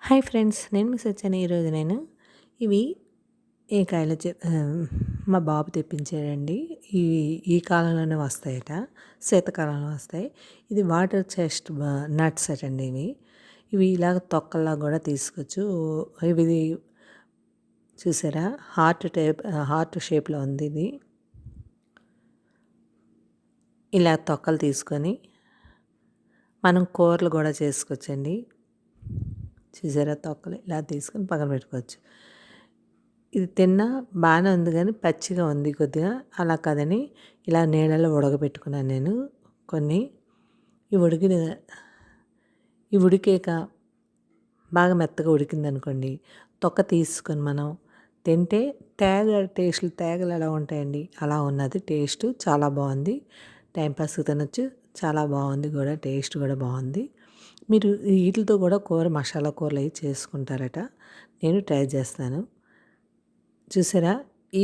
Hi friends, నేను miss వచ్చాను. ఈరోజు నేను ఇవి ఏ కాయలు మా బాబు తెప్పించాడండి. ఇవి ఈ కాలంలోనే వస్తాయట, శీతాకాలంలో వస్తాయి. ఇది వాటర్ చెస్ట్ నట్స్ అటండి. ఇవి ఇలాగ తొక్కల్లా కూడా తీసుకోవచ్చు. ఇవి చూసారా, హార్ట్ షేప్లో ఉంది. ఇది ఇలా తొక్కలు తీసుకొని మనం కూరలు కూడా చేసుకోవచ్చండి. చూసారా, తొక్కలు ఇలా తీసుకొని పక్కన పెట్టుకోవచ్చు. ఇది తిన్నా బాగానే ఉంది, కానీ పచ్చిగా ఉంది కొద్దిగా. అలా కాదని ఇలా నీళ్ళలో ఉడకబెట్టుకున్నాను నేను కొన్ని. ఈ ఉడికాక బాగా మెత్తగా ఉడికిందనుకోండి, తొక్క తీసుకొని మనం తింటే తేగలు ఎలా ఉంటాయండి, అలా ఉన్నది. టేస్ట్ చాలా బాగుంది. టైంపాస్కి తినొచ్చు. చాలా బాగుంది కూడా, టేస్ట్ కూడా బాగుంది. మీరు వీటితో కూడా మసాలా కూరలు అవి చేసుకుంటారట. నేను ట్రై చేస్తాను. చూసారా, ఈ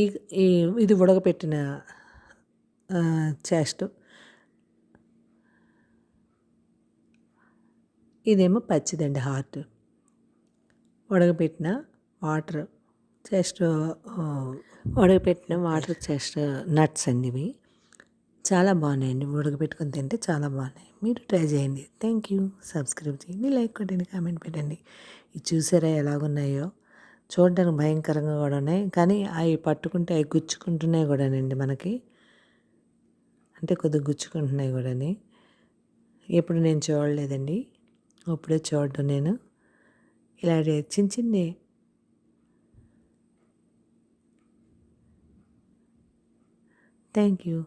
ఇది ఉడకపెట్టిన చెస్ట్, ఇదేమో పచ్చిదండి హార్ట్. ఉడకపెట్టిన వాటర్ చెస్ట్ నట్స్ అండి. ఇవి చాలా బాగున్నాయండి. ఉడకపెట్టుకొని తింటే చాలా బాగున్నాయి. మీరు ట్రై చేయండి. Thank you. సబ్స్క్రైబ్ చేయండి, లైక్ కొట్టండి, కామెంట్ పెట్టండి. ఇది చూసారా ఎలాగున్నాయో. చూడడానికి భయంకరంగా కూడా ఉన్నాయి, కానీ అవి పట్టుకుంటే అవి గుచ్చుకుంటున్నాయి కూడానండి మనకి. అంటే కొద్దిగా గుచ్చుకుంటున్నాయి కూడాని. ఎప్పుడు నేను చూడలేదండి, ఇప్పుడే చూడడం నేను. ఇలా చిన్న చిన్ని. Thank you.